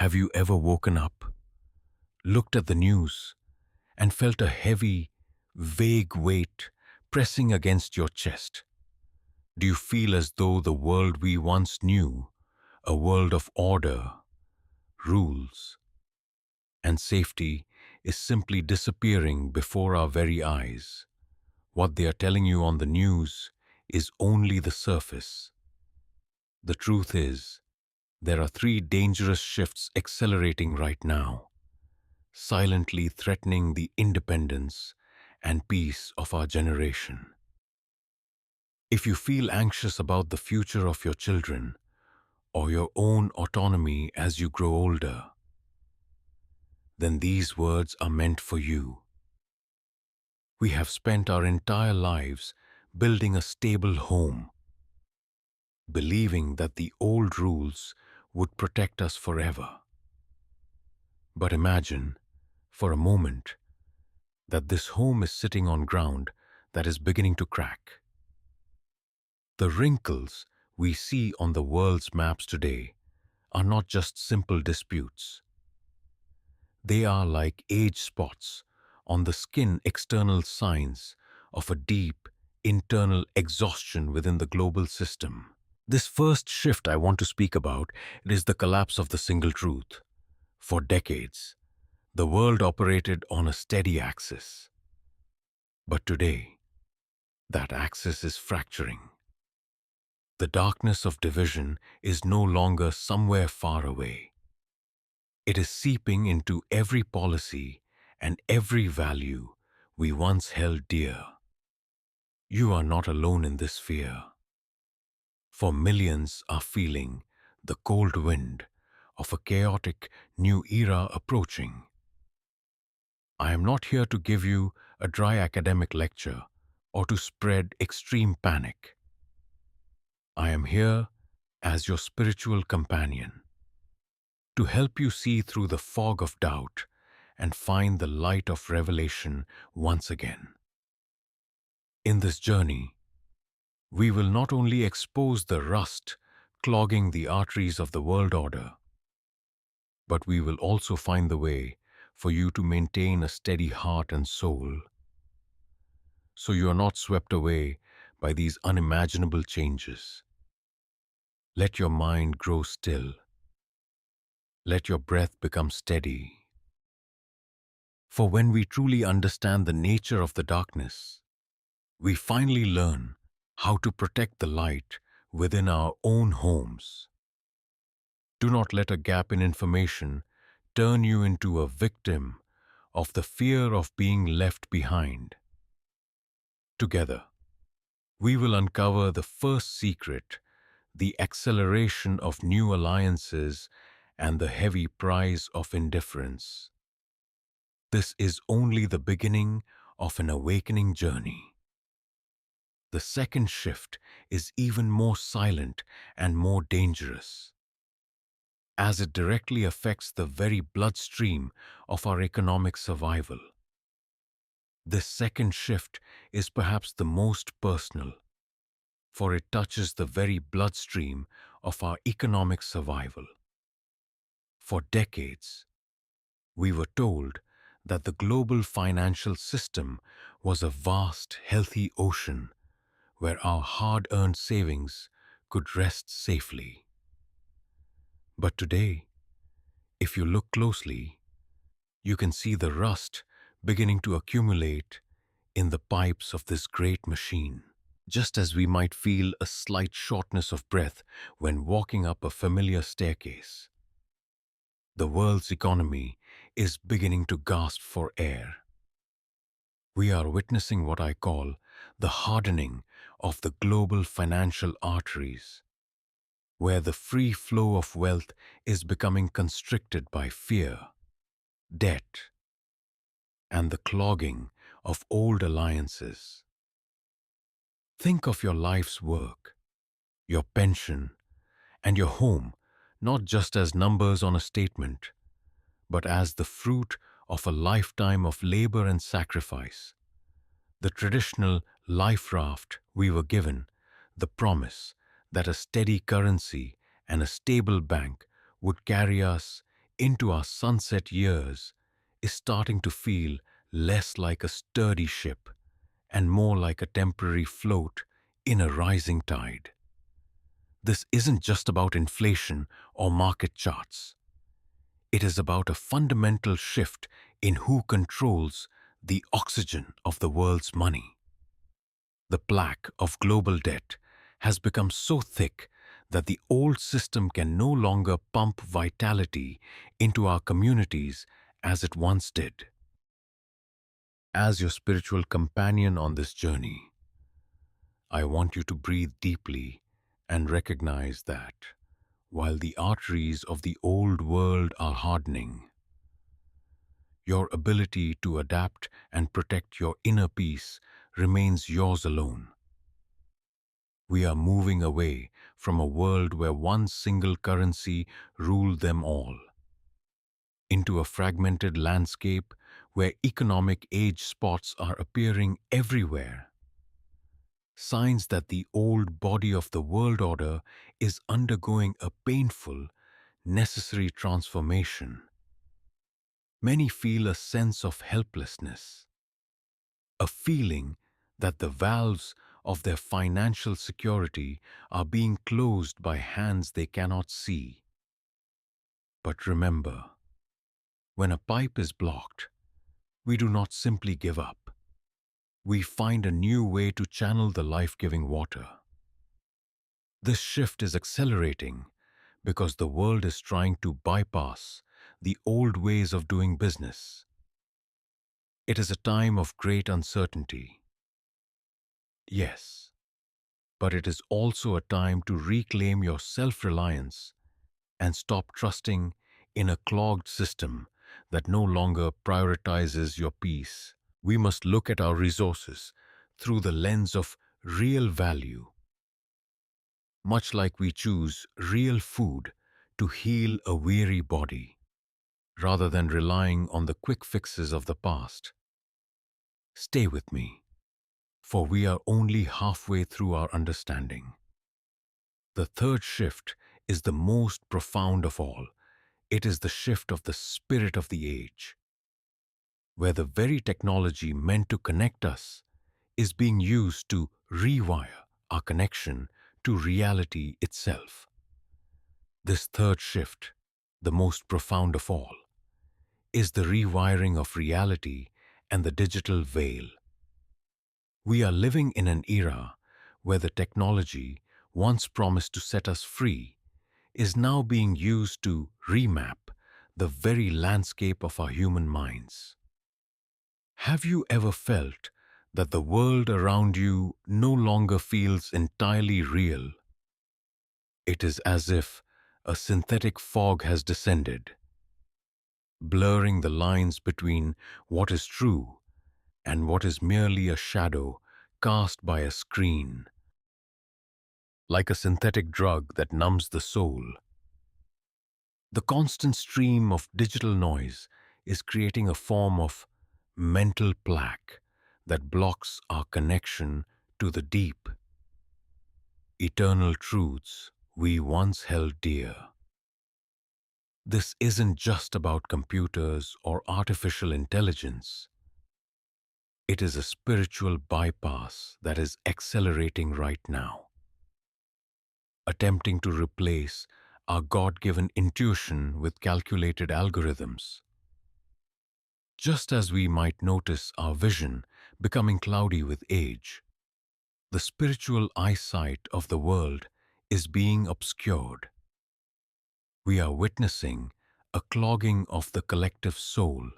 Have you ever woken up, looked at the news, and felt a heavy, vague weight pressing against your chest? Do you feel as though the world we once knew, a world of order, rules, and safety, is simply disappearing before our very eyes? What they are telling you on the news is only the surface. The truth is, there are three dangerous shifts accelerating right now, silently threatening the independence and peace of our generation. If you feel anxious about the future of your children or your own autonomy as you grow older, then these words are meant for you. We have spent our entire lives building a stable home, believing that the old rules would protect us forever. But imagine, for a moment, that this home is sitting on ground that is beginning to crack. The wrinkles we see on the world's maps today are not just simple disputes. They are like age spots on the skin, external signs of a deep, internal exhaustion within the global system. This first shift I want to speak about is the collapse of the single truth. For decades, the world operated on a steady axis. But today, that axis is fracturing. The darkness of division is no longer somewhere far away. It is seeping into every policy and every value we once held dear. You are not alone in this fear, for millions are feeling the cold wind of a chaotic new era approaching. I am not here to give you a dry academic lecture or to spread extreme panic. I am here as your spiritual companion, to help you see through the fog of doubt and find the light of revelation once again. In this journey, we will not only expose the rust clogging the arteries of the world order, but we will also find the way for you to maintain a steady heart and soul, so you are not swept away by these unimaginable changes. Let your mind grow still. Let your breath become steady. For when we truly understand the nature of the darkness, we finally learn how to protect the light within our own homes. Do not let a gap in information turn you into a victim of the fear of being left behind. Together, we will uncover the first secret, the acceleration of new alliances and the heavy price of indifference. This is only the beginning of an awakening journey. The second shift is even more silent and more dangerous, as it directly affects the very bloodstream of our economic survival. This second shift is perhaps the most personal, for it touches the very bloodstream of our economic survival. For decades, we were told that the global financial system was a vast, healthy ocean where our hard-earned savings could rest safely. But today, if you look closely, you can see the rust beginning to accumulate in the pipes of this great machine. Just as we might feel a slight shortness of breath when walking up a familiar staircase, the world's economy is beginning to gasp for air. We are witnessing what I call the hardening of the global financial arteries, where the free flow of wealth is becoming constricted by fear, debt, and the clogging of old alliances. Think of your life's work, your pension, and your home not just as numbers on a statement, but as the fruit of a lifetime of labor and sacrifice. The traditional life raft we were given, the promise that a steady currency and a stable bank would carry us into our sunset years is starting to feel less like a sturdy ship and more like a temporary float in a rising tide. This isn't just about inflation or market charts. It is about a fundamental shift in who controls the oxygen of the world's money. The plaque of global debt has become so thick that the old system can no longer pump vitality into our communities as it once did. As your spiritual companion on this journey, I want you to breathe deeply and recognize that while the arteries of the old world are hardening, your ability to adapt and protect your inner peace remains yours alone. We are moving away from a world where one single currency ruled them all, into a fragmented landscape where economic age spots are appearing everywhere. Signs that the old body of the world order is undergoing a painful, necessary transformation. Many feel a sense of helplessness, a feeling that the valves of their financial security are being closed by hands they cannot see. But remember, when a pipe is blocked, we do not simply give up. We find a new way to channel the life-giving water. This shift is accelerating because the world is trying to bypass the old ways of doing business. It is a time of great uncertainty. Yes, but it is also a time to reclaim your self-reliance and stop trusting in a clogged system that no longer prioritizes your peace. We must look at our resources through the lens of real value, much like we choose real food to heal a weary body, rather than relying on the quick fixes of the past. Stay with me, for we are only halfway through our understanding. The third shift is the most profound of all. It is the shift of the spirit of the age, where the very technology meant to connect us is being used to rewire our connection to reality itself. This third shift, the most profound of all, is the rewiring of reality and the digital veil. We are living in an era where the technology, once promised to set us free, is now being used to remap the very landscape of our human minds. Have you ever felt that the world around you no longer feels entirely real? It is as if a synthetic fog has descended, blurring the lines between what is true and what is merely a shadow cast by a screen. Like a synthetic drug that numbs the soul, the constant stream of digital noise is creating a form of mental plaque that blocks our connection to the deep, eternal truths we once held dear. This isn't just about computers or artificial intelligence. It is a spiritual bypass that is accelerating right now, attempting to replace our God-given intuition with calculated algorithms. Just as we might notice our vision becoming cloudy with age, the spiritual eyesight of the world is being obscured. We are witnessing a clogging of the collective soul,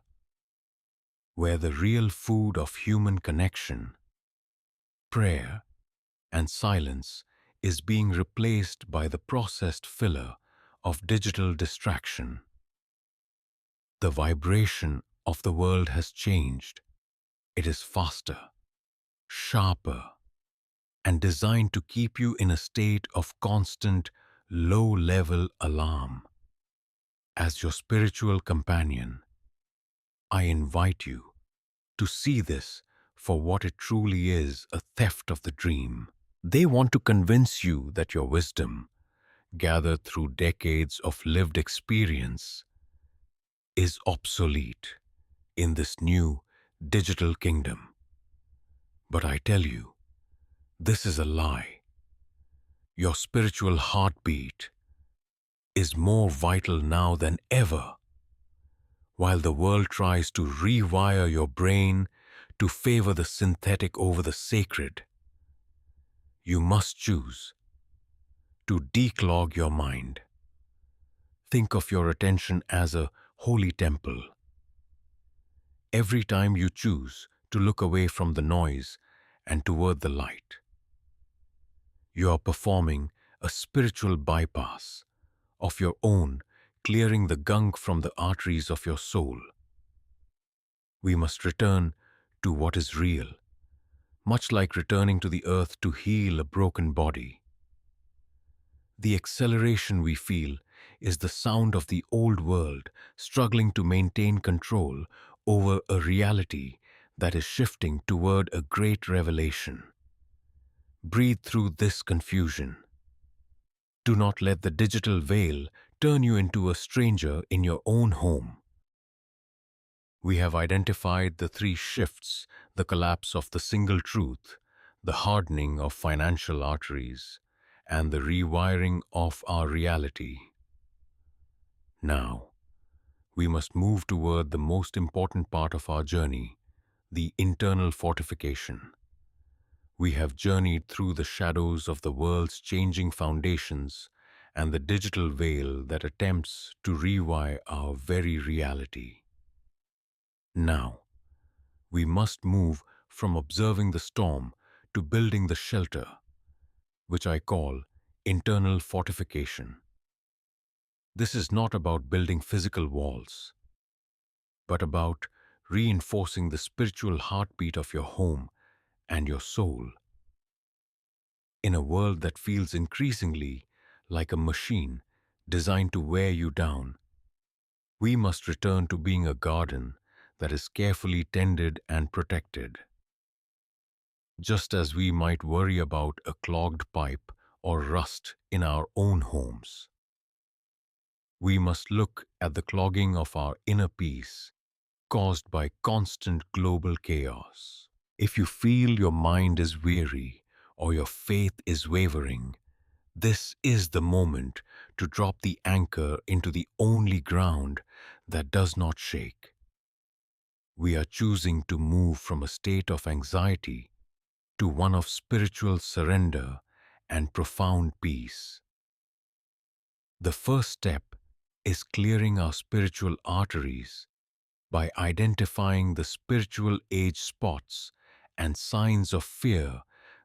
where the real food of human connection, prayer, and silence is being replaced by the processed filler of digital distraction. The vibration of the world has changed. It is faster, sharper, and designed to keep you in a state of constant, low-level alarm. As your spiritual companion, I invite you to see this for what it truly is, a theft of the dream. They want to convince you that your wisdom, gathered through decades of lived experience, is obsolete in this new digital kingdom. But I tell you, this is a lie. Your spiritual heartbeat is more vital now than ever. While the world tries to rewire your brain to favor the synthetic over the sacred, you must choose to declog your mind. Think of your attention as a holy temple. Every time you choose to look away from the noise and toward the light, you are performing a spiritual bypass of your own, clearing the gunk from the arteries of your soul. We must return to what is real, much like returning to the earth to heal a broken body. The acceleration we feel is the sound of the old world struggling to maintain control over a reality that is shifting toward a great revelation. Breathe through this confusion. Do not let the digital veil turn you into a stranger in your own home. We have identified the three shifts: the collapse of the single truth, the hardening of financial arteries, and the rewiring of our reality. Now, we must move toward the most important part of our journey, the internal fortification. We have journeyed through the shadows of the world's changing foundations and the digital veil that attempts to rewire our very reality. Now, we must move from observing the storm to building the shelter, which I call internal fortification. This is not about building physical walls, but about reinforcing the spiritual heartbeat of your home and your soul. In a world that feels increasingly like a machine designed to wear you down, we must return to being a garden that is carefully tended and protected. Just as we might worry about a clogged pipe or rust in our own homes, we must look at the clogging of our inner peace caused by constant global chaos. If you feel your mind is weary or your faith is wavering, this is the moment to drop the anchor into the only ground that does not shake. We are choosing to move from a state of anxiety to one of spiritual surrender and profound peace. The first step is clearing our spiritual arteries by identifying the spiritual age spots and signs of fear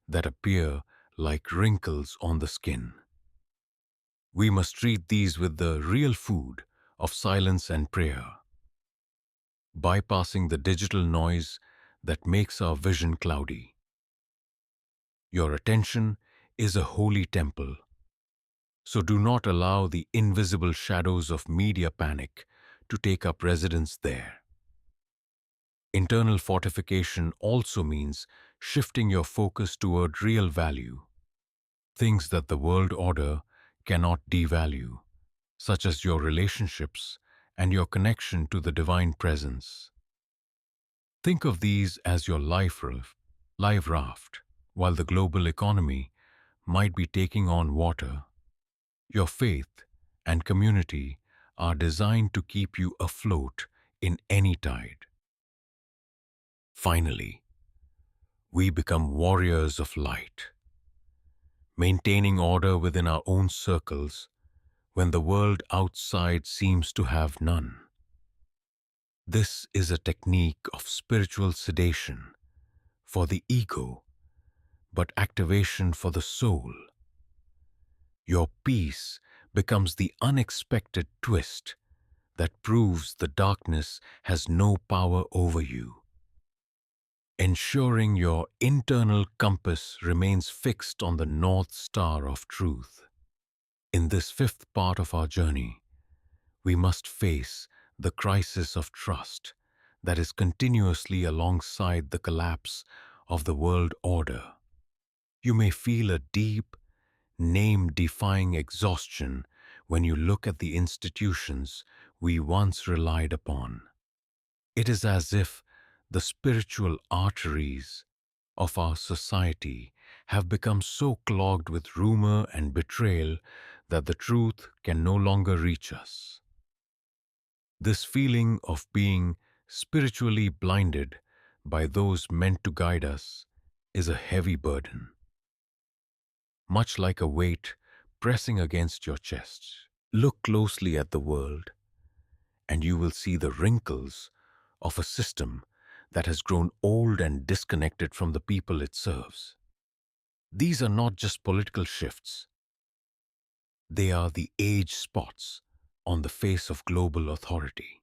that appear like wrinkles on the skin. We must treat these with the real food of silence and prayer, bypassing the digital noise that makes our vision cloudy. Your attention is a holy temple, so do not allow the invisible shadows of media panic to take up residence there. Internal fortification also means shifting your focus toward real value, things that the world order cannot devalue, such as your relationships and your connection to the divine presence. Think of these as your life raft. While the global economy might be taking on water, your faith and community are designed to keep you afloat in any tide. Finally, we become warriors of light, maintaining order within our own circles when the world outside seems to have none. This is a technique of spiritual sedation for the ego, but activation for the soul. Your peace becomes the unexpected twist that proves the darkness has no power over you, ensuring your internal compass remains fixed on the North Star of truth. In this fifth part of our journey, we must face the crisis of trust that is continuously alongside the collapse of the world order. You may feel a deep, name-defying exhaustion when you look at the institutions we once relied upon. It is as if the spiritual arteries of our society have become so clogged with rumor and betrayal that the truth can no longer reach us. This feeling of being spiritually blinded by those meant to guide us is a heavy burden, much like a weight pressing against your chest. Look closely at the world, and you will see the wrinkles of a system that has grown old and disconnected from the people it serves. These are not just political shifts, they are the age spots on the face of global authority,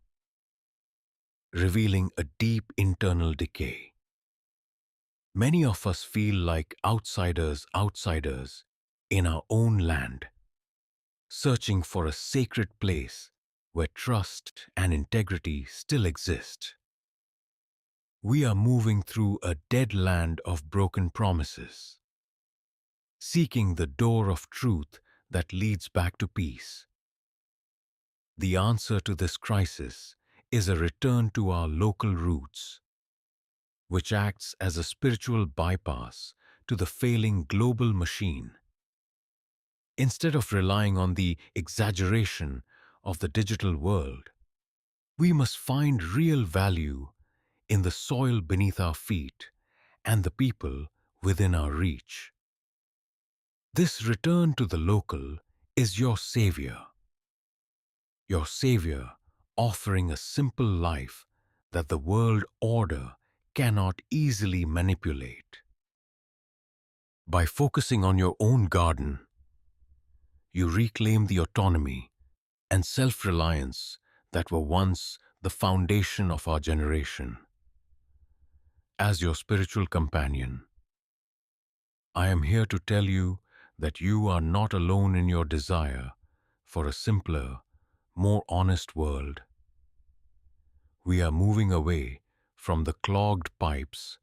revealing a deep internal decay. Many of us feel like outsiders in our own land, searching for a sacred place where trust and integrity still exist. We are moving through a dead land of broken promises, seeking the door of truth that leads back to peace. The answer to this crisis is a return to our local roots, which acts as a spiritual bypass to the failing global machine. Instead of relying on the exaggeration of the digital world, we must find real value in the soil beneath our feet and the people within our reach. This return to the local is your savior offering a simple life that the world order cannot easily manipulate. By focusing on your own garden, you reclaim the autonomy and self-reliance that were once the foundation of our generation. As your spiritual companion, I am here to tell you that you are not alone in your desire for a simpler, more honest world. We are moving away from the clogged pipes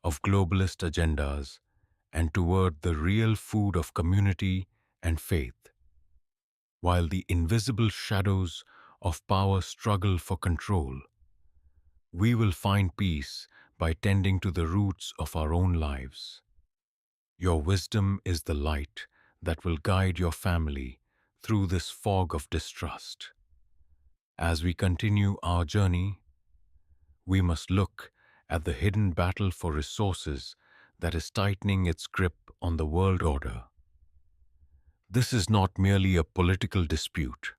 of globalist agendas and toward the real food of community and faith. While the invisible shadows of power struggle for control, we will find peace by tending to the roots of our own lives. Your wisdom is the light that will guide your family through this fog of distrust. As we continue our journey, we must look at the hidden battle for resources that is tightening its grip on the world order. This is not merely a political dispute.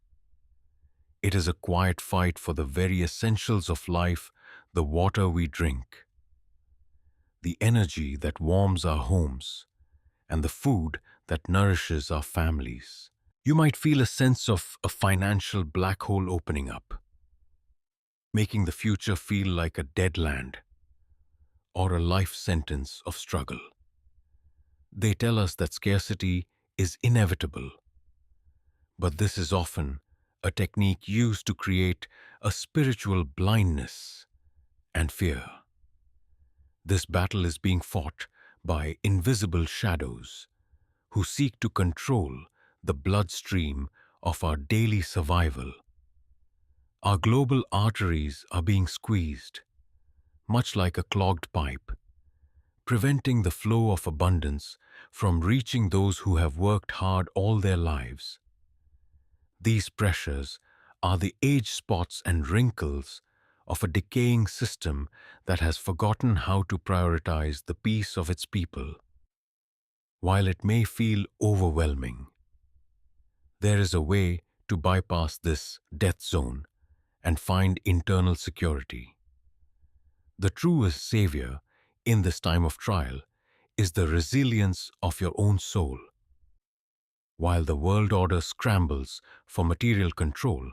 It is a quiet fight for the very essentials of life, the water we drink, the energy that warms our homes, and the food that nourishes our families. You might feel a sense of a financial black hole opening up, making the future feel like a dead land or a life sentence of struggle. They tell us that scarcity is inevitable, but this is often a technique used to create a spiritual blindness and fear. This battle is being fought by invisible shadows who seek to control the bloodstream of our daily survival. Our global arteries are being squeezed, much like a clogged pipe, preventing the flow of abundance from reaching those who have worked hard all their lives. These pressures are the age spots and wrinkles of a decaying system that has forgotten how to prioritize the peace of its people. While it may feel overwhelming, there is a way to bypass this death zone and find internal security. The truest savior in this time of trial is the resilience of your own soul. While the world order scrambles for material control,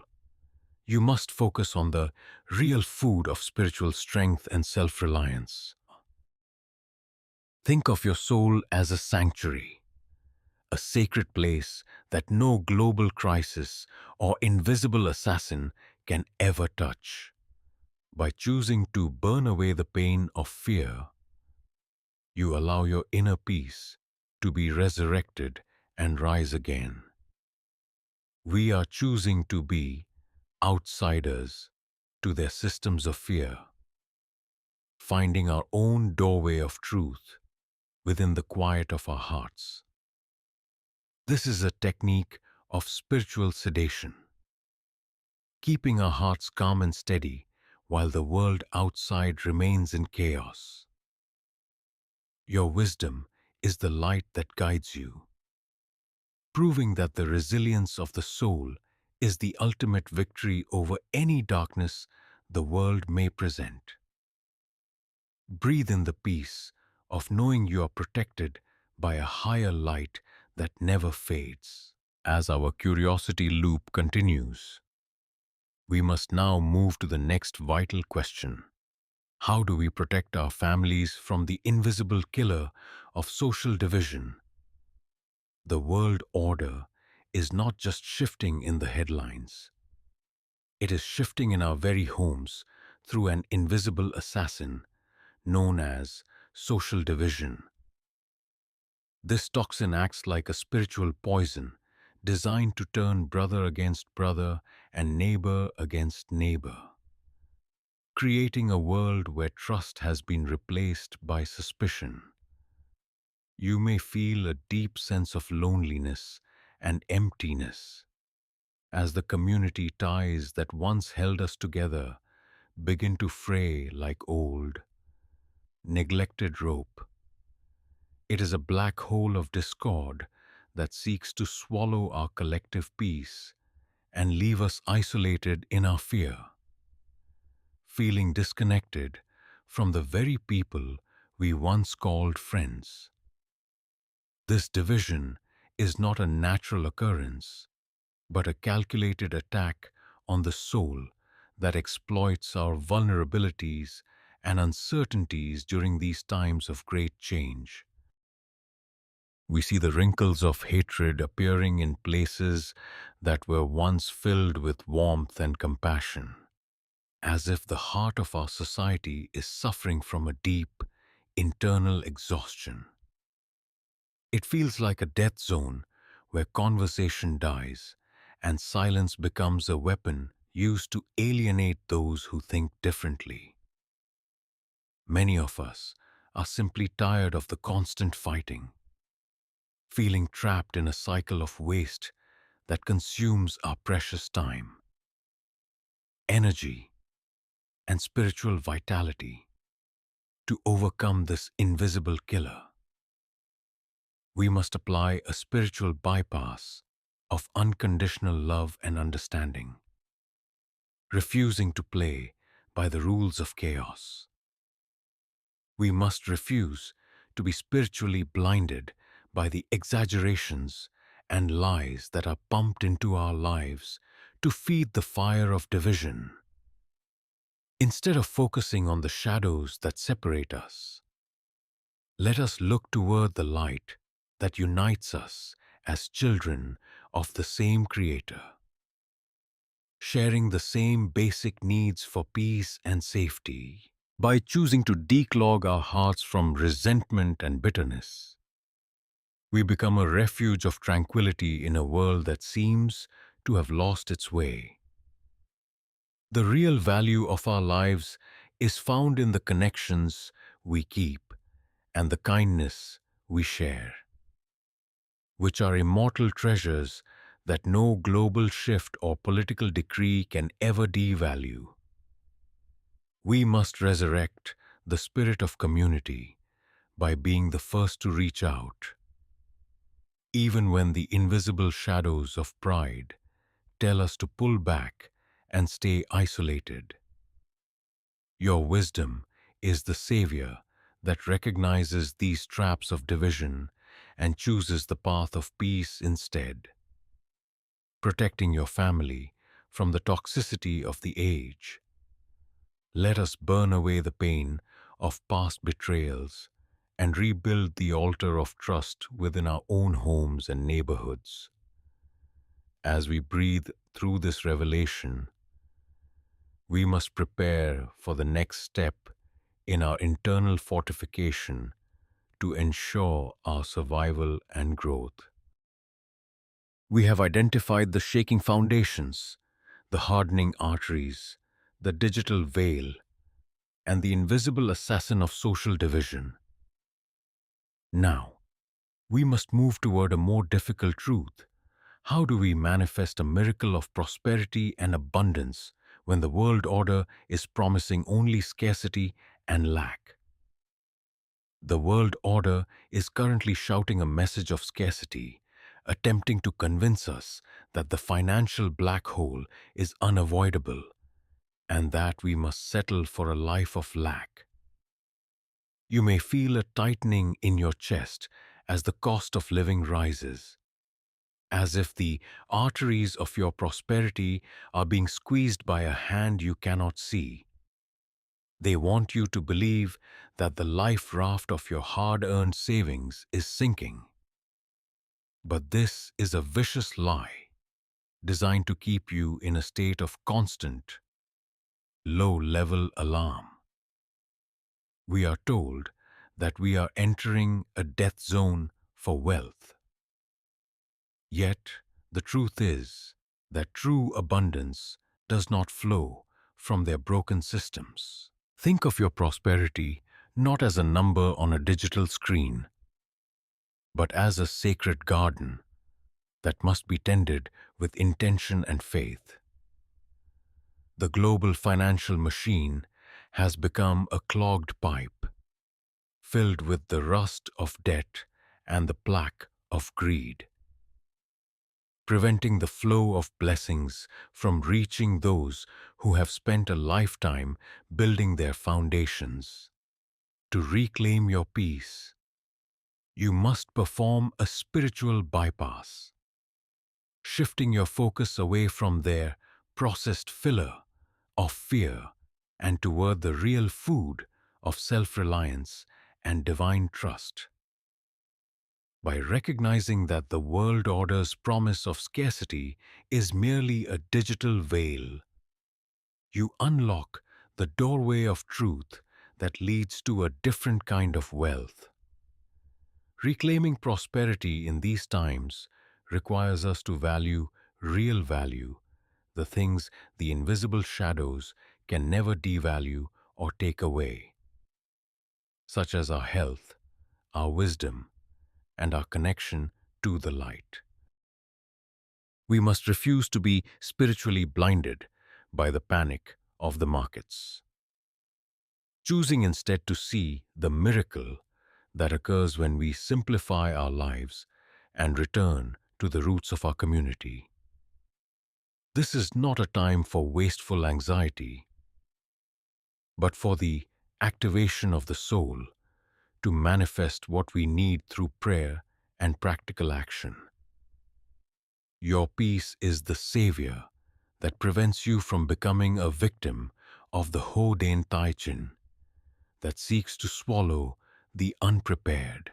you must focus on the real food of spiritual strength and self-reliance. Think of your soul as a sanctuary, a sacred place that no global crisis or invisible assassin can ever touch. By choosing to burn away the pain of fear, you allow your inner peace to be resurrected and rise again. We are choosing to be outsiders to their systems of fear, finding our own doorway of truth within the quiet of our hearts. This is a technique of spiritual sedation, keeping our hearts calm and steady while the world outside remains in chaos. Your wisdom is the light that guides you, proving that the resilience of the soul is the ultimate victory over any darkness the world may present. Breathe in the peace of knowing you are protected by a higher light that never fades. As our curiosity loop continues, we must now move to the next vital question. How do we protect our families from the invisible killer of social division? The world order is not just shifting in the headlines. It is shifting in our very homes through an invisible assassin known as social division. This toxin acts like a spiritual poison designed to turn brother against brother and neighbor against neighbor, creating a world where trust has been replaced by suspicion. You may feel a deep sense of loneliness and emptiness as the community ties that once held us together begin to fray like old, neglected rope. It is a black hole of discord that seeks to swallow our collective peace and leave us isolated in our fear, feeling disconnected from the very people we once called friends. This division is not a natural occurrence, but a calculated attack on the soul that exploits our vulnerabilities and uncertainties during these times of great change. We see the wrinkles of hatred appearing in places that were once filled with warmth and compassion, as if the heart of our society is suffering from a deep, internal exhaustion. It feels like a death zone where conversation dies and silence becomes a weapon used to alienate those who think differently. Many of us are simply tired of the constant fighting, feeling trapped in a cycle of waste that consumes our precious time, energy, and spiritual vitality. To overcome this invisible killer, we must apply a spiritual bypass of unconditional love and understanding, refusing to play by the rules of chaos. We must refuse to be spiritually blinded by the exaggerations and lies that are pumped into our lives to feed the fire of division. Instead of focusing on the shadows that separate us, let us look toward the light that unites us as children of the same Creator, sharing the same basic needs for peace and safety. By choosing to declog our hearts from resentment and bitterness, we become a refuge of tranquility in a world that seems to have lost its way. The real value of our lives is found in the connections we keep and the kindness we share, which are immortal treasures that no global shift or political decree can ever devalue. We must resurrect the spirit of community by being the first to reach out, even when the invisible shadows of pride tell us to pull back and stay isolated. Your wisdom is the savior that recognizes these traps of division and chooses the path of peace instead, protecting your family from the toxicity of the age. Let us burn away the pain of past betrayals and rebuild the altar of trust within our own homes and neighborhoods. As we breathe through this revelation, we must prepare for the next step in our internal fortification to ensure our survival and growth. We have identified the shaking foundations, the hardening arteries, the digital veil, and the invisible assassin of social division. Now, we must move toward a more difficult truth. How do we manifest a miracle of prosperity and abundance when the world order is promising only scarcity and lack? The world order is currently shouting a message of scarcity, attempting to convince us that the financial black hole is unavoidable and that we must settle for a life of lack. You may feel a tightening in your chest as the cost of living rises, as if the arteries of your prosperity are being squeezed by a hand you cannot see. They want you to believe that the life raft of your hard-earned savings is sinking. But this is a vicious lie, designed to keep you in a state of constant, low-level alarm. We are told that we are entering a death zone for wealth. Yet, the truth is that true abundance does not flow from their broken systems. Think of your prosperity not as a number on a digital screen, but as a sacred garden that must be tended with intention and faith. The global financial machine has become a clogged pipe, filled with the rust of debt and the plaque of greed, preventing the flow of blessings from reaching those who have spent a lifetime building their foundations. To reclaim your peace, you must perform a spiritual bypass, shifting your focus away from their processed filler of fear and toward the real food of self-reliance and divine trust. By recognizing that the world order's promise of scarcity is merely a digital veil, you unlock the doorway of truth that leads to a different kind of wealth. Reclaiming prosperity in these times requires us to value real value, the things the invisible shadows can never devalue or take away, such as our health, our wisdom, and our connection to the light. We must refuse to be spiritually blinded by the panic of the markets, choosing instead to see the miracle that occurs when we simplify our lives and return to the roots of our community. This is not a time for wasteful anxiety, but for the activation of the soul to manifest what we need through prayer and practical action. Your peace is the savior that prevents you from becoming a victim of the hardening that seeks to swallow the unprepared.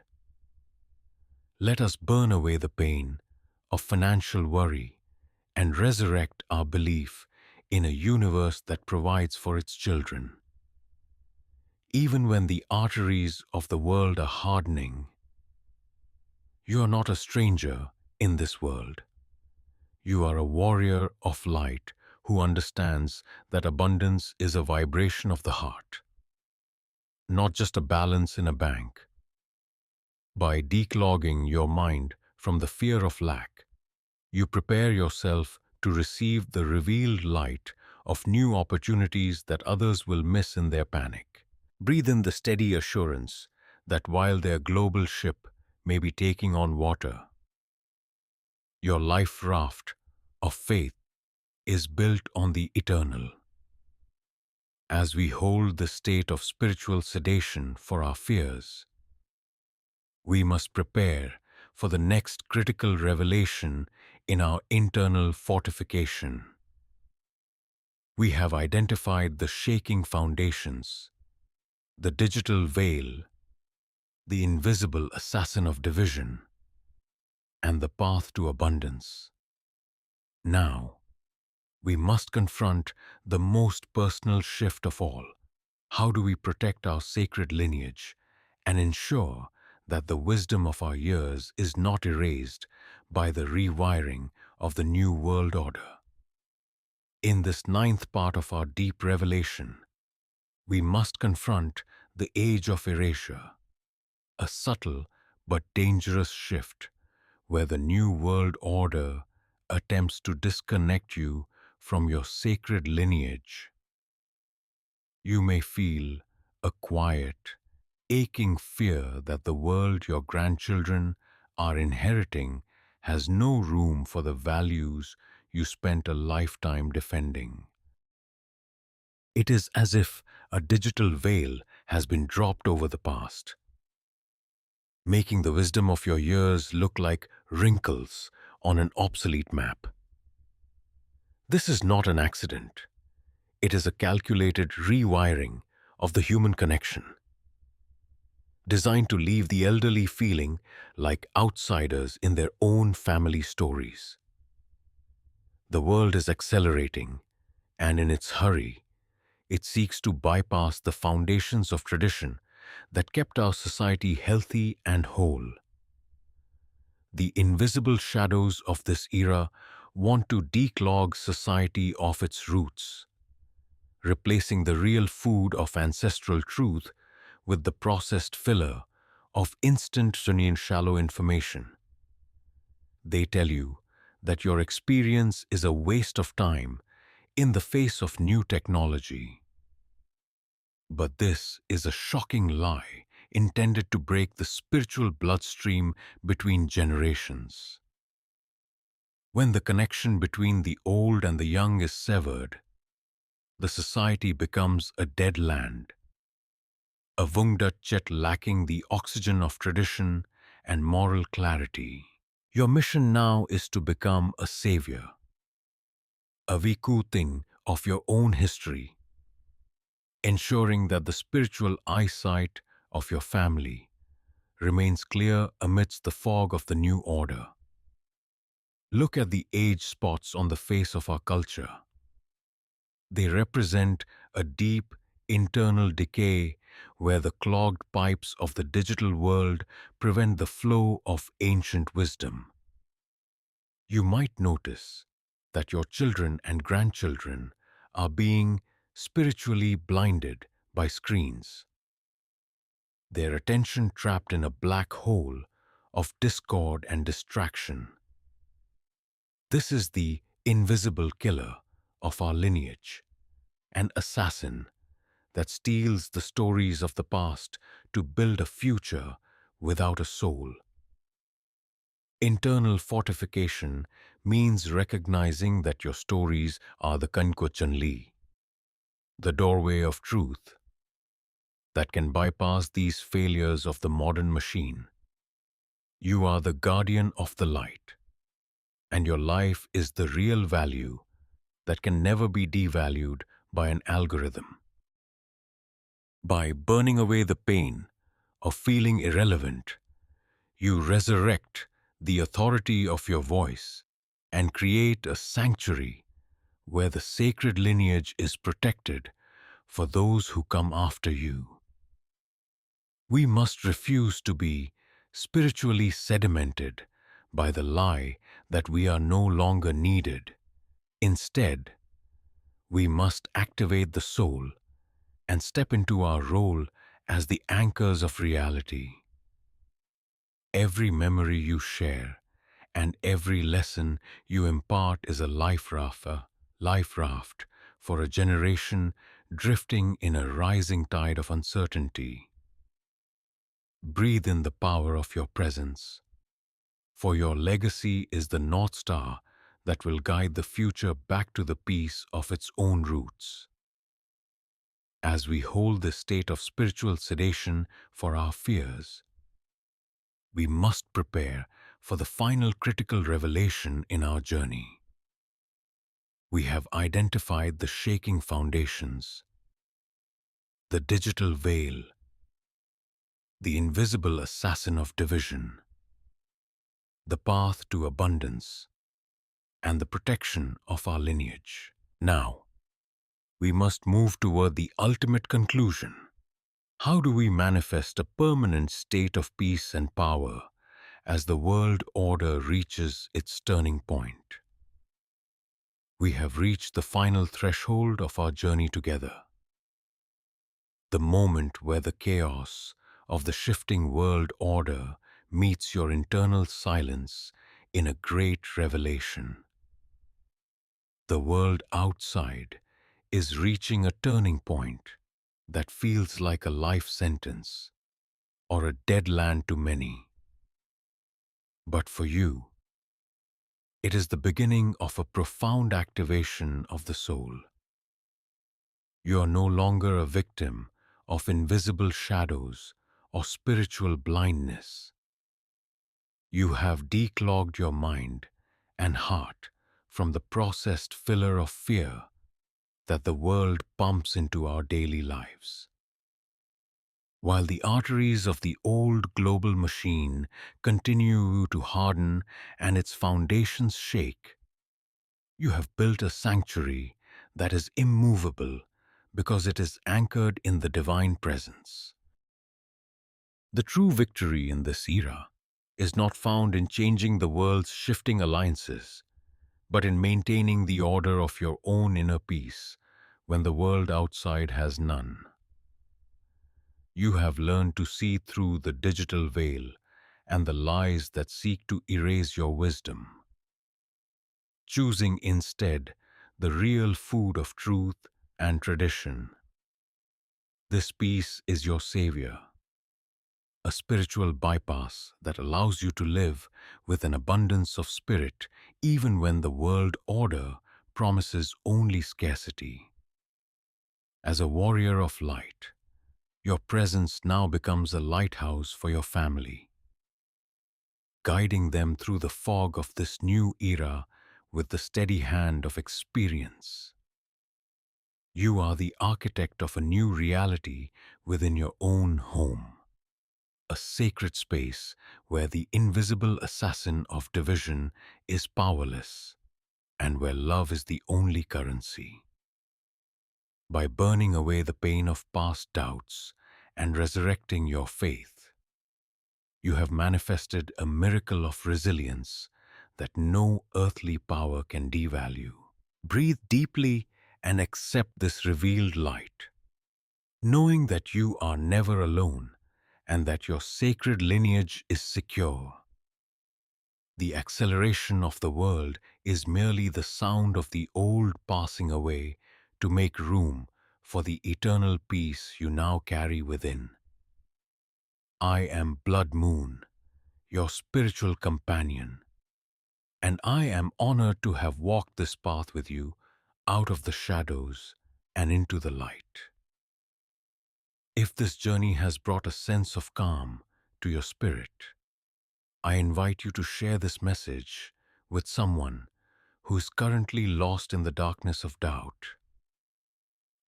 Let us burn away the pain of financial worry and resurrect our belief in a universe that provides for its children. Even when the arteries of the world are hardening, you are not a stranger in this world. You are a warrior of light who understands that abundance is a vibration of the heart, not just a balance in a bank. By declogging your mind from the fear of lack, you prepare yourself to receive the revealed light of new opportunities that others will miss in their panic. Breathe in the steady assurance that while their global ship may be taking on water, your life raft of faith is built on the eternal. As we hold the state of spiritual sedation for our fears, we must prepare for the next critical revelation in our internal fortification. We have identified the shaking foundations, the digital veil, the invisible assassin of division, and the path to abundance. Now, we must confront the most personal shift of all. How do we protect our sacred lineage and ensure that the wisdom of our years is not erased by the rewiring of the new world order? In this ninth part of our deep revelation, we must confront the age of erasure, a subtle but dangerous shift where the New World Order attempts to disconnect you from your sacred lineage. You may feel a quiet, aching fear that the world your grandchildren are inheriting has no room for the values you spent a lifetime defending. It is as if a digital veil has been dropped over the past, making the wisdom of your years look like wrinkles on an obsolete map. This is not an accident. It is a calculated rewiring of the human connection, designed to leave the elderly feeling like outsiders in their own family stories. The world is accelerating, and in its hurry, it seeks to bypass the foundations of tradition that kept our society healthy and whole. The invisible shadows of this era want to declog society of its roots, replacing the real food of ancestral truth with the processed filler of instant and shallow information. They tell you that your experience is a waste of time in the face of new technology. But this is a shocking lie intended to break the spiritual bloodstream between generations. When the connection between the old and the young is severed, the society becomes a dead land, a Wungdut lacking the oxygen of tradition and moral clarity. Your mission now is to become a savior, a Vikuting of your own history, ensuring that the spiritual eyesight of your family remains clear amidst the fog of the new order. Look at the age spots on the face of our culture. They represent a deep internal decay where the clogged pipes of the digital world prevent the flow of ancient wisdom. You might notice that your children and grandchildren are being spiritually blinded by screens, their attention trapped in a black hole of discord and distraction. This is the invisible killer of our lineage, an assassin that steals the stories of the past to build a future without a soul. Internal fortification means recognizing that your stories are the Kanko-Chanli, the doorway of truth that can bypass these failures of the modern machine. You are the guardian of the light, and your life is the real value that can never be devalued by an algorithm. By burning away the pain of feeling irrelevant, you resurrect the authority of your voice and create a sanctuary where the sacred lineage is protected for those who come after you. We must refuse to be spiritually sedimented by the lie that we are no longer needed. Instead, we must activate the soul and step into our role as the anchors of reality. Every memory you share and every lesson you impart is a life raft for a generation drifting in a rising tide of uncertainty. Breathe in the power of your presence, for your legacy is the North Star that will guide the future back to the peace of its own roots. As we hold this state of spiritual sedation for our fears, we must prepare for the final critical revelation in our journey. We have identified the shaking foundations, the digital veil, the invisible assassin of division, the path to abundance, and the protection of our lineage. Now, we must move toward the ultimate conclusion. How do we manifest a permanent state of peace and power as the world order reaches its turning point? We have reached the final threshold of our journey together, the moment where the chaos of the shifting world order meets your internal silence in a great revelation. The world outside is reaching a turning point that feels like a life sentence or a dead land to many. But for you, it is the beginning of a profound activation of the soul. You are no longer a victim of invisible shadows or spiritual blindness. You have declogged your mind and heart from the processed filler of fear that the world pumps into our daily lives. While the arteries of the old global machine continue to harden and its foundations shake, you have built a sanctuary that is immovable because it is anchored in the divine presence. The true victory in this era is not found in changing the world's shifting alliances, but in maintaining the order of your own inner peace when the world outside has none. You have learned to see through the digital veil and the lies that seek to erase your wisdom, choosing instead the real food of truth and tradition. This peace is your savior, a spiritual bypass that allows you to live with an abundance of spirit even when the world order promises only scarcity. As a warrior of light, your presence now becomes a lighthouse for your family, guiding them through the fog of this new era with the steady hand of experience. You are the architect of a new reality within your own home, a sacred space where the invisible assassin of division is powerless and where love is the only currency. By burning away the pain of past doubts and resurrecting your faith, you have manifested a miracle of resilience that no earthly power can devalue. Breathe deeply and accept this revealed light, knowing that you are never alone and that your sacred lineage is secure. The acceleration of the world is merely the sound of the old passing away to make room for the eternal peace you now carry within. I am Blood Moon, your spiritual companion, and I am honored to have walked this path with you out of the shadows and into the light. If this journey has brought a sense of calm to your spirit, I invite you to share this message with someone who is currently lost in the darkness of doubt.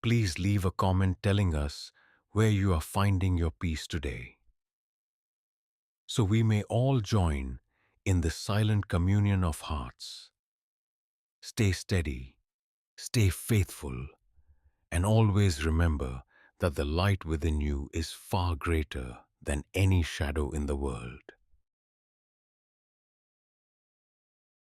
Please leave a comment telling us where you are finding your peace today, so we may all join in this silent communion of hearts. Stay steady, stay faithful, and always remember that the light within you is far greater than any shadow in the world.